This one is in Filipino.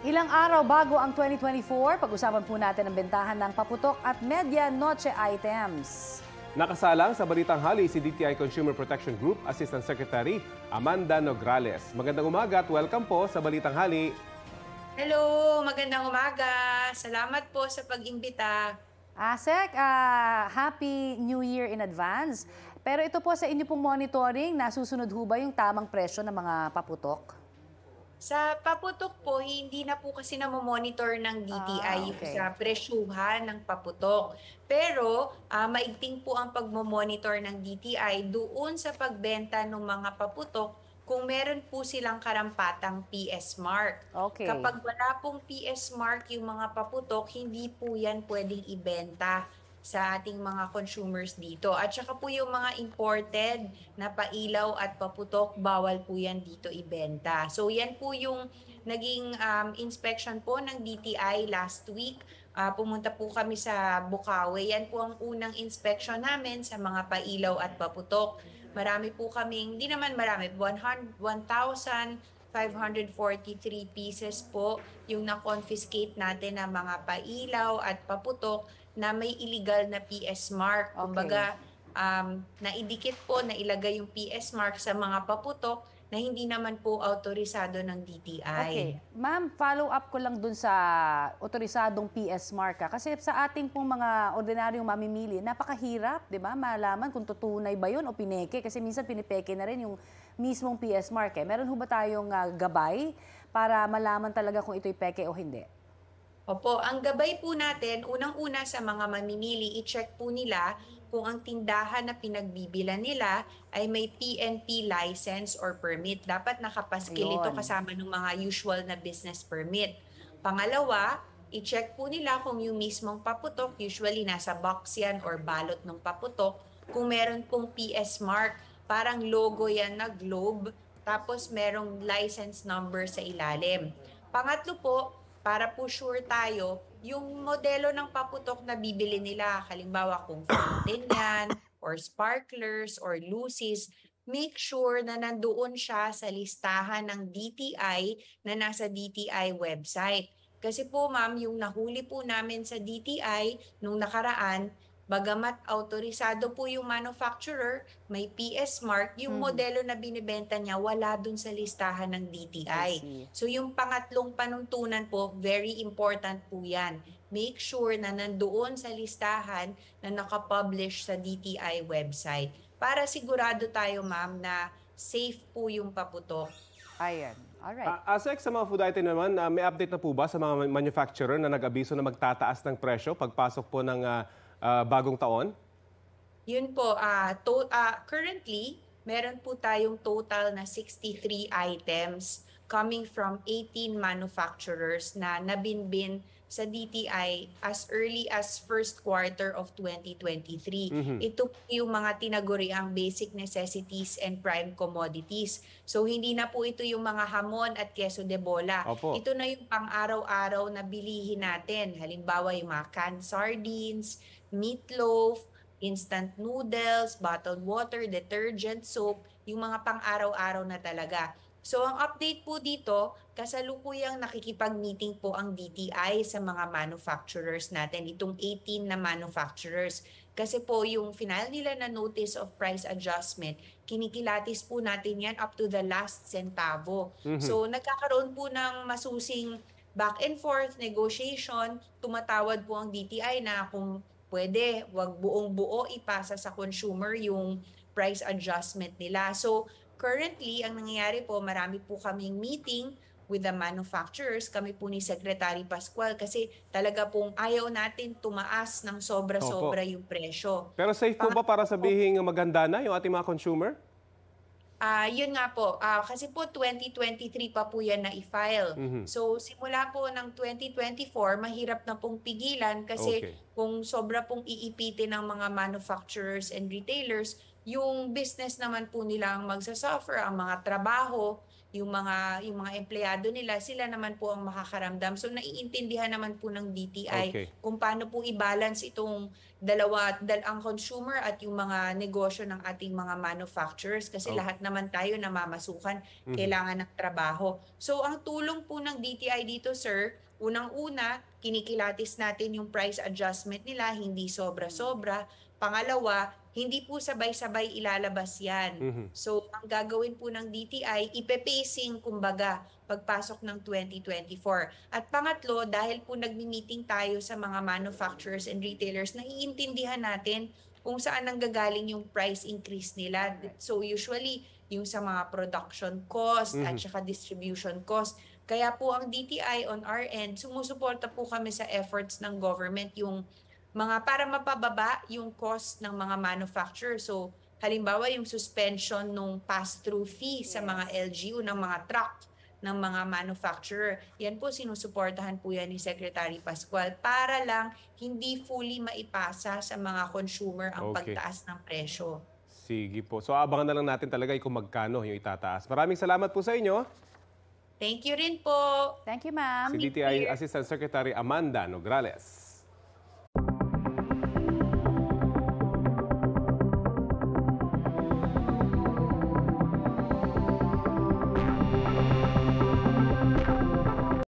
Ilang araw bago ang 2024, pag-usapan po natin ang bentahan ng paputok at medianoche items. Nakasalang sa Balitang Hali si DTI Consumer Protection Group Assistant Secretary Amanda Nograles. Magandang umaga at welcome po sa Balitang Hali. Hello, magandang umaga. Salamat po sa pag-imbita. Asek, Happy New Year in advance. Pero ito po sa inyo pong monitoring, nasusunod ho ba yung tamang presyo ng mga paputok? Sa paputok po, hindi na po kasi namomonitor ng DTI sa presyuhan ng paputok. Pero maigting po ang pagmomonitor ng DTI doon sa pagbenta ng mga paputok kung meron po silang karampatang PS mark. Okay. Kapag wala pong PS mark yung mga paputok, hindi po yan pwedeng ibenta sa ating mga consumers dito. At saka po yung mga imported na pailaw at paputok, bawal po yan dito ibenta. So yan po yung naging inspection po ng DTI last week. Pumunta po kami sa Bukawi. Yan po ang unang inspection namin sa mga pailaw at paputok. Marami po kaming, hindi naman marami, 1,543 pieces po yung na-confiscate natin ng mga pailaw at paputok na may illegal na PS mark. Kumbaga, naidikit po, na ilagay yung PS mark sa mga paputok na hindi naman po autorisado ng DTI. Okay. Ma'am, follow up ko lang dun sa otorisadong PS mark. Kasi sa ating pong mga ordinaryong mamimili, napakahirap, di ba? Malaman kung tutunay ba yun o pineke. Kasi minsan pinipeke na rin yung mismong PS mark. Meron ho ba tayong gabay para malaman talaga kung ito'y peke o hindi? Opo, ang gabay po natin, unang-una sa mga mamimili, i-check po nila kung ang tindahan na pinagbibilan nila ay may PNP license or permit. Dapat nakapaskil ito kasama ng mga usual na business permit. Pangalawa, i-check po nila kung yung mismong paputok, usually nasa box yan or balot ng paputok, kung meron pong PS mark, parang logo yan na globe, tapos merong license number sa ilalim. Pangatlo po, para po sure tayo, yung modelo ng paputok na bibili nila, halimbawa kung fountain yan, or sparklers, or lucis, make sure na nandoon siya sa listahan ng DTI na nasa DTI website. Kasi po ma'am, yung nahuli po namin sa DTI nung nakaraan, bagamat autorisado po yung manufacturer, may PS mark, yung modelo na binibenta niya wala dun sa listahan ng DTI. So yung pangatlong panuntunan po, very important po yan. Make sure na nandoon sa listahan na nakapublish sa DTI website para sigurado tayo ma'am na safe po yung paputok. Ayan. Alright. Asek, sa mga food item naman, may update na po ba sa mga manufacturer na nag-abiso na magtataas ng presyo pagpasok po ng bagong taon? Yun po, currently, meron po tayong total na 63 items coming from 18 manufacturers na nabinbin sa DTI as early as first quarter of 2023. Ito po yung mga tinaguriang basic necessities and prime commodities. So hindi na po ito yung mga hamon at queso de bola. Opo. Ito na yung pang-araw-araw na bilihin natin. Halimbawa yung mga canned sardines, meatloaf, instant noodles, bottled water, detergent, soap, yung mga pang-araw-araw na talaga. So ang update po dito, kasalukuyang nakikipag-meeting po ang DTI sa mga manufacturers natin, itong 18 na manufacturers. Kasi po yung final nila na notice of price adjustment, kinikilatis po natin yan up to the last centavo. So nagkakaroon po ng masusing back and forth negotiation, tumatawad po ang DTI na kung pwede, wag buong-buo ipasa sa consumer yung price adjustment nila. So currently, ang nangyayari po, marami po kaming meeting with the manufacturers, kami po ni Secretary Pascual, kasi talaga pong ayaw natin tumaas ng sobra-sobra yung presyo. Pero safe po ba para sabihin maganda na yung ating mga consumer? Yun nga po, kasi po 2023 pa po yan na i-file. So simula po ng 2024, mahirap na pong pigilan kasi kung sobra pong iipitin ng mga manufacturers and retailers, yung business naman po nila ang magsasuffer, ang mga trabaho, yung mga empleyado nila, sila naman po ang makakaramdam. So naiintindihan naman po ng DTI Okay. kung paano po i-balance itong ang consumer at yung mga negosyo ng ating mga manufacturers kasi Okay. lahat naman tayo namamasukan, kailangan ng trabaho. So ang tulong po ng DTI dito, sir, unang-una, kinikilatis natin yung price adjustment nila, hindi sobra-sobra. Pangalawa, hindi po sabay-sabay ilalabas yan. So, ang gagawin po ng DTI, ipe-pacing, kumbaga, pagpasok ng 2024. At pangatlo, dahil po nagmi-meeting tayo sa mga manufacturers and retailers, naiintindihan natin kung saan nanggagaling yung price increase nila. So, usually, yung sa mga production cost at saka distribution cost. Kaya po ang DTI on our end, sumusuporta po kami sa efforts ng government yung mga para mapababa yung cost ng mga manufacturer. So, halimbawa yung suspension nung pass-through fee sa mga LGU ng mga truck ng mga manufacturer. Yan po, sinusuportahan po yan ni Secretary Pascual para lang hindi fully maipasa sa mga consumer ang Okay. pagtaas ng presyo. Sige po. So abangan na lang natin talaga kung magkano yung itataas. Maraming salamat po sa inyo. Thank you rin po. Thank you, ma'am. Si DTI Assistant Secretary Amanda Nograles.